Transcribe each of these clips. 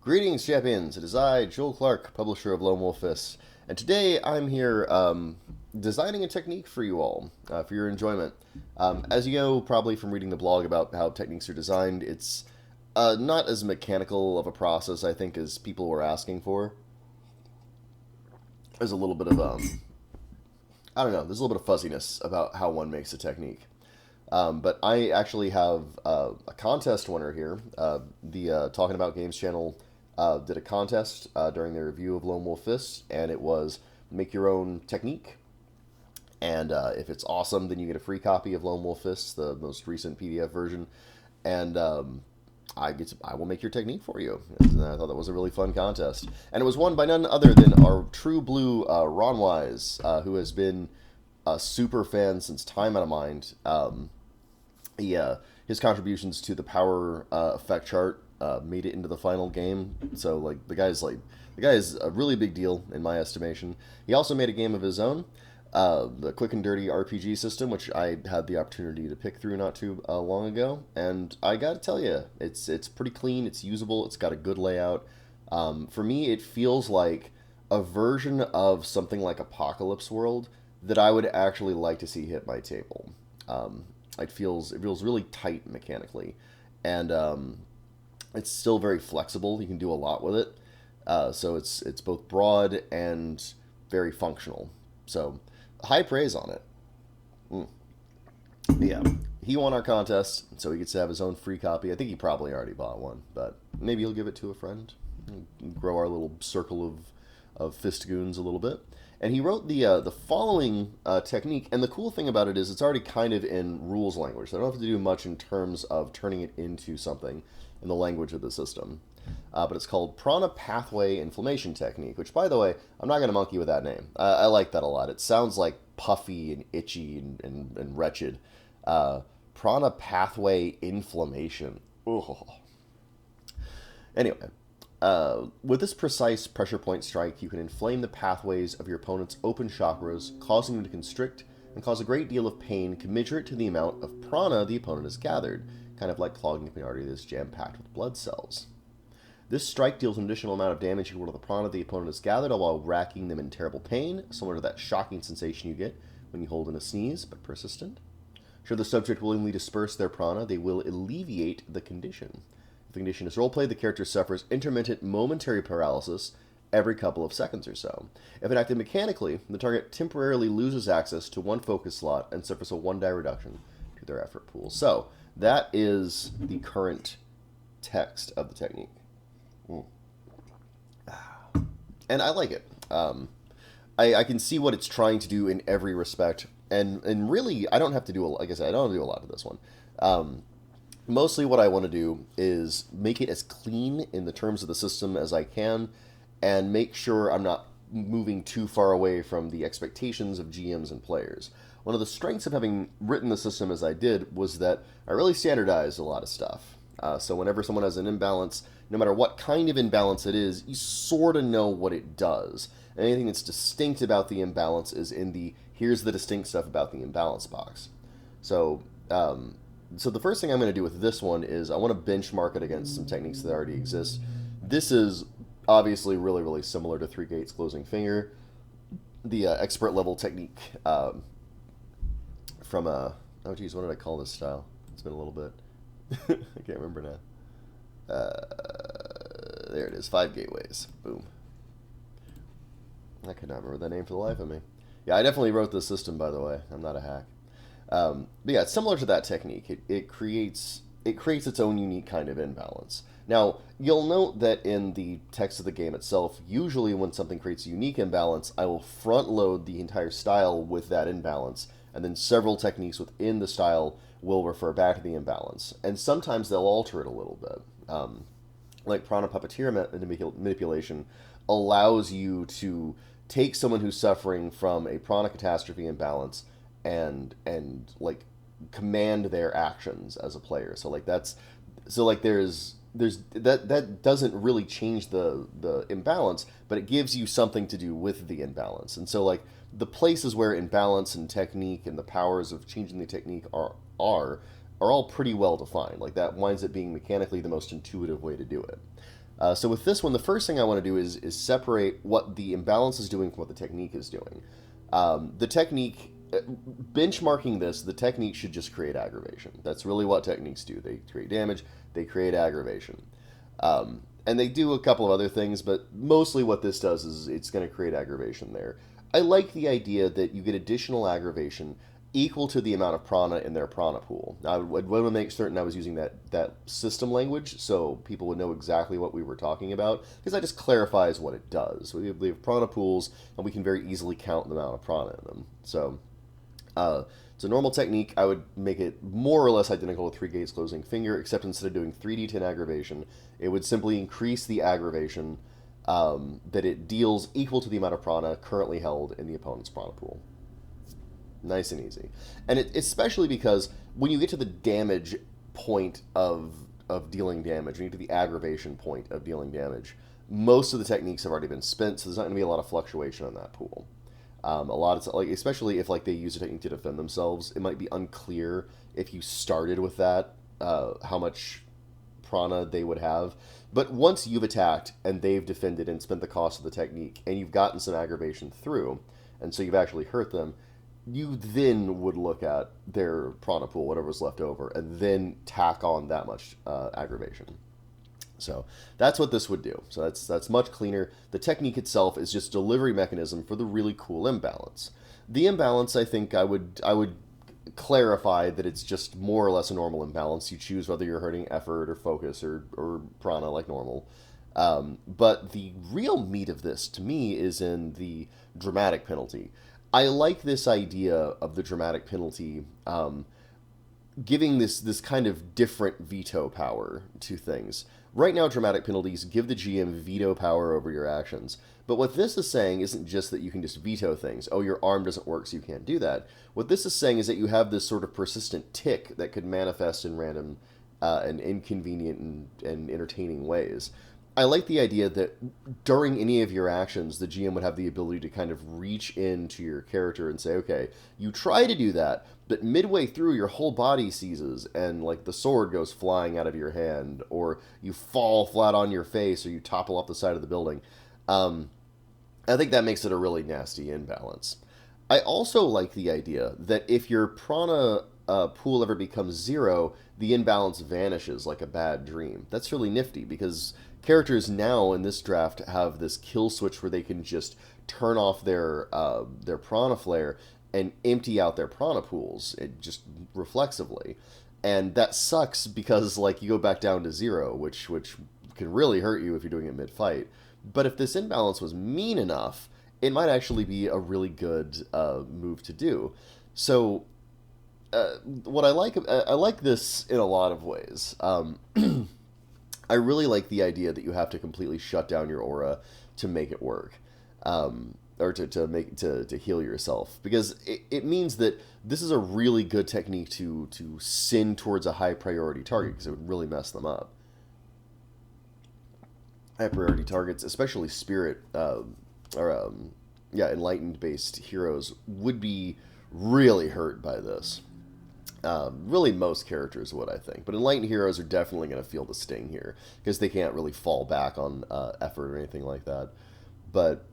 Greetings, champions. It is I, Joel Clark, publisher of Lone Wolf Fists, and today I'm here designing a technique for you all, for your enjoyment. As you know, probably from reading the blog about how techniques are designed, it's not as mechanical of a process, I think, as people were asking for. There's a little bit of, I don't know, there's a little bit of fuzziness about how one makes a technique. But I actually have a contest winner here. The Talking About Games channel did a contest during their review of Lone Wolf Fists, and it was make your own technique. And if it's awesome, then you get a free copy of Lone Wolf Fists, the most recent PDF version. And I will make your technique for you. And I thought that was a really fun contest. And it was won by none other than our true blue Ronwise, who has been a super fan since time out of mind. His contributions to the power effect chart made it into the final game. So the guy is a really big deal in my estimation. He also made a game of his own, the quick and dirty RPG system, which I had the opportunity to pick through not too long ago. And I got to tell you, it's pretty clean. It's usable. It's got a good layout. For me, it feels like a version of something like Apocalypse World that I would actually like to see hit my table. It feels really tight mechanically, and it's still very flexible. You can do a lot with it, so it's both broad and very functional. So high praise on it. Yeah, he won our contest, so he gets to have his own free copy. I think he probably already bought one, but maybe he'll give it to a friend. Grow our little circle of fist goons a little bit. And he wrote the following technique, and the cool thing about it is it's already kind of in rules language, so I don't have to do much in terms of turning it into something in the language of the system. But it's called Prana Pathway Inflammation Technique, which, by the way, I'm not going to monkey with that name. I like that a lot. It sounds like puffy and itchy and wretched. Prana Pathway Inflammation. Ugh. Anyway. With this precise pressure point strike, you can inflame the pathways of your opponent's open chakras, causing them to constrict and cause a great deal of pain commensurate to the amount of prana the opponent has gathered, kind of like clogging up an artery that's jam-packed with blood cells. This strike deals an additional amount of damage equal to the prana the opponent has gathered, while racking them in terrible pain, similar to that shocking sensation you get when you hold in a sneeze, but persistent. Should the subject willingly disperse their prana, they will alleviate the condition. If the condition is roleplayed, the character suffers intermittent momentary paralysis every couple of seconds or so. If enacted mechanically, the target temporarily loses access to one focus slot and suffers a 1 die reduction to their effort pool. So, that is the current text of the technique. And I like it. I can see what it's trying to do in every respect. And really, I don't have to do, like I said, I don't have to do a lot to this one. Mostly what I want to do is make it as clean in the terms of the system as I can, and make sure I'm not moving too far away from the expectations of GMs and players. One of the strengths of having written the system as I did was that I really standardized a lot of stuff. So whenever someone has an imbalance, no matter what kind of imbalance it is, you sort of know what it does. And anything that's distinct about the imbalance is in the here's the distinct stuff about the imbalance box. So the first thing I'm going to do with this one is I want to benchmark it against some techniques that already exist. This is obviously really, really similar to Three Gates Closing Finger, the expert level technique from oh geez, what did I call this style? It's been a little bit. I can't remember now. There it is, 5 Gateways. Boom. I could not remember that name for the life of me. Yeah, I definitely wrote this system, by the way. I'm not a hack. But yeah, it's similar to that technique. It creates its own unique kind of imbalance. Now, you'll note that in the text of the game itself, usually when something creates a unique imbalance, I will front load the entire style with that imbalance, and then several techniques within the style will refer back to the imbalance. And sometimes they'll alter it a little bit. Like Prana Puppeteer Manipulation allows you to take someone who's suffering from a prana catastrophe imbalance and like command their actions as a player. So that doesn't really change the imbalance, but it gives you something to do with the imbalance. And so like the places where imbalance and technique and the powers of changing the technique are are all pretty well defined. Like that winds up being mechanically the most intuitive way to do it. So with this one, the first thing I want to do is separate what the imbalance is doing from what the technique is doing. The technique, benchmarking this, the technique should just create aggravation. That's really what techniques do. They create damage, they create aggravation. And they do a couple of other things, but mostly what this does is it's going to create aggravation there. I like the idea that you get additional aggravation equal to the amount of prana in their prana pool. Now, I would want to make certain I was using that system language so people would know exactly what we were talking about, because that just clarifies what it does. We have prana pools, and we can very easily count the amount of prana in them. So, it's a normal technique. I would make it more or less identical with 3 gaze closing finger, except instead of doing 3d10 aggravation, it would simply increase the aggravation that it deals equal to the amount of prana currently held in the opponent's prana pool. Nice and easy. And especially because when you get to the damage point of dealing damage, when you get to the aggravation point of dealing damage, most of the techniques have already been spent, so there's not going to be a lot of fluctuation in that pool. A lot of, like, especially if like they use a technique to defend themselves, it might be unclear if you started with that how much prana they would have. But once you've attacked and they've defended and spent the cost of the technique, and you've gotten some aggravation through, and so you've actually hurt them, you then would look at their prana pool, whatever's left over, and then tack on that much aggravation. So that's what this would do. So that's much cleaner. The technique itself is just delivery mechanism for the really cool imbalance. The imbalance, I think I would clarify that it's just more or less a normal imbalance. You choose whether you're hurting effort or focus or prana like normal. But the real meat of this, to me, is in the dramatic penalty. I like this idea of the dramatic penalty giving this kind of different veto power to things. Right now, dramatic penalties give the GM veto power over your actions. But what this is saying isn't just that you can just veto things. Oh, your arm doesn't work, so you can't do that. What this is saying is that you have this sort of persistent tick that could manifest in random and inconvenient and entertaining ways. I like the idea that during any of your actions, the GM would have the ability to kind of reach into your character and say, okay, you try to do that, but midway through your whole body seizes and like the sword goes flying out of your hand, or you fall flat on your face, or you topple off the side of the building. I think that makes it a really nasty imbalance. I also like the idea that if your prana pool ever becomes 0, the imbalance vanishes like a bad dream. That's really nifty because characters now in this draft have this kill switch where they can just turn off their prana flare and empty out their prana pools, just reflexively. And that sucks because like you go back down to 0, which can really hurt you if you're doing it mid-fight. But if this imbalance was mean enough, it might actually be a really good move to do. So what I like this in a lot of ways. I really like the idea that you have to completely shut down your aura to make it work, or to heal yourself, because it means that this is a really good technique to send towards a high priority target, because it would really mess them up. High priority targets, especially spirit enlightened based heroes, would be really hurt by this. Really, most characters would, I think. But enlightened heroes are definitely going to feel the sting here because they can't really fall back on effort or anything like that. But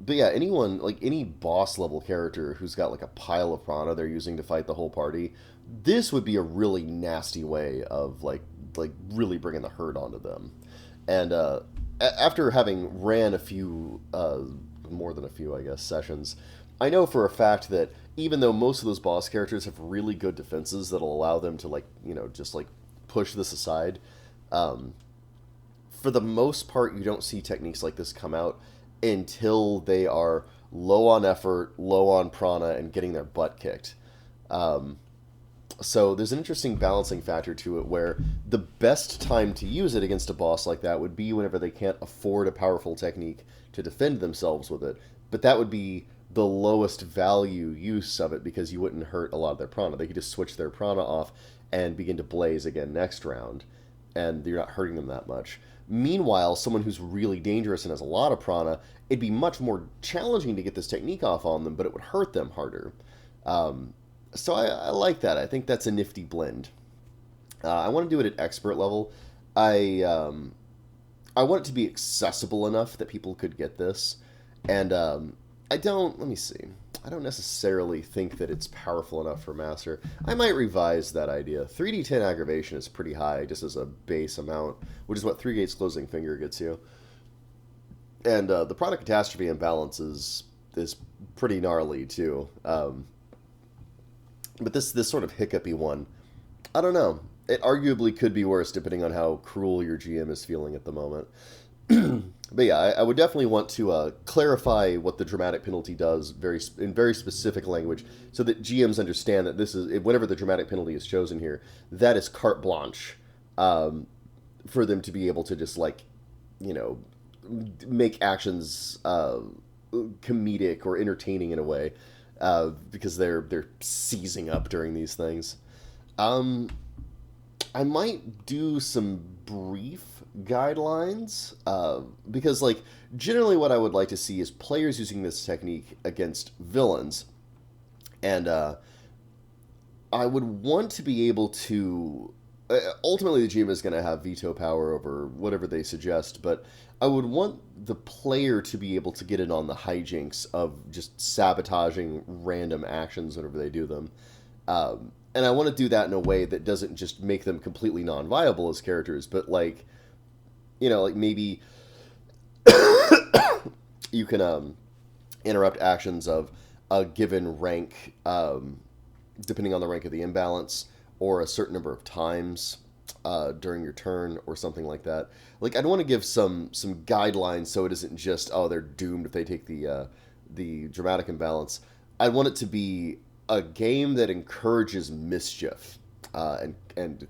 yeah, anyone, like any boss level character who's got like a pile of prana they're using to fight the whole party, this would be a really nasty way of like really bringing the hurt onto them. And after having ran a few, more than a few, I guess, sessions, I know for a fact that even though most of those boss characters have really good defenses that'll allow them to just push this aside, for the most part, you don't see techniques like this come out until they are low on effort, low on prana, and getting their butt kicked. So there's an interesting balancing factor to it where the best time to use it against a boss like that would be whenever they can't afford a powerful technique to defend themselves with it. But that would be the lowest value use of it because you wouldn't hurt a lot of their prana. They could just switch their prana off and begin to blaze again next round, and you're not hurting them that much. Meanwhile, someone who's really dangerous and has a lot of prana, it'd be much more challenging to get this technique off on them, but it would hurt them harder. So I like that. I think that's a nifty blend. I want to do it at expert level. I I want it to be accessible enough that people could get this, and I don't. Let me see. I don't necessarily think that it's powerful enough for master. I might revise that idea. 3d10 aggravation is pretty high, just as a base amount, which is what 3 gates closing finger gets you. And the product catastrophe imbalance is pretty gnarly too. But this sort of hiccupy one, I don't know. It arguably could be worse depending on how cruel your GM is feeling at the moment. But yeah, I would definitely want to clarify what the dramatic penalty does in very specific language, so that GMs understand that this is whenever the dramatic penalty is chosen here, that is carte blanche um, for them to be able to just like, you know, make actions comedic or entertaining in a way, because they're seizing up during these things. Um, I might do some brief guidelines, because like generally what I would like to see is players using this technique against villains, and I would want to be able to. Ultimately, the GM is going to have veto power over whatever they suggest, but I would want the player to be able to get in on the hijinks of just sabotaging random actions whenever they do them. And I want to do that in a way that doesn't just make them completely non-viable as characters, but like, like maybe you can interrupt actions of a given rank, depending on the rank of the imbalance, or a certain number of times during your turn, or something like that. Like, I'd want to give some guidelines so it isn't just, oh, they're doomed if they take the dramatic imbalance. I want it to be a game that encourages mischief, and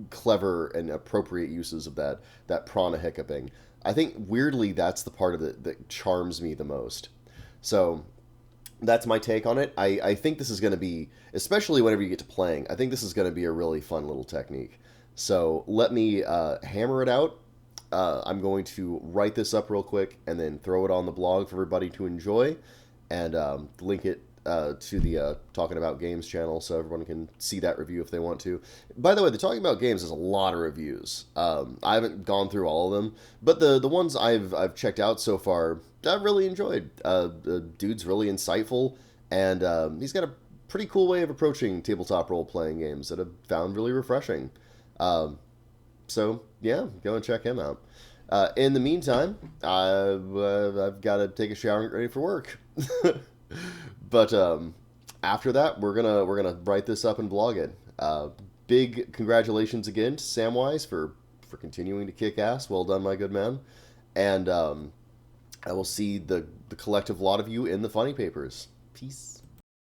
clever and appropriate uses of that prana hiccuping. I think weirdly that's the part of it that charms me the most. So that's my take on it. I think this is going to be, especially whenever you get to playing, I think this is going to be a really fun little technique. So let me hammer it out. I'm going to write this up real quick and then throw it on the blog for everybody to enjoy, and link it to the Talking About Games channel so everyone can see that review if they want to. By the way, the Talking About Games has a lot of reviews. I haven't gone through all of them, but the ones I've checked out so far, I've really enjoyed. The dude's really insightful, and he's got a pretty cool way of approaching tabletop role-playing games that I've found really refreshing. Um, so, yeah, go and check him out. In the meantime, I've got to take a shower and get ready for work. But after that, we're gonna write this up and blog it. Big congratulations again to Samwise for continuing to kick ass. Well done, my good man. And I will see the collective lot of you in the funny papers. Peace.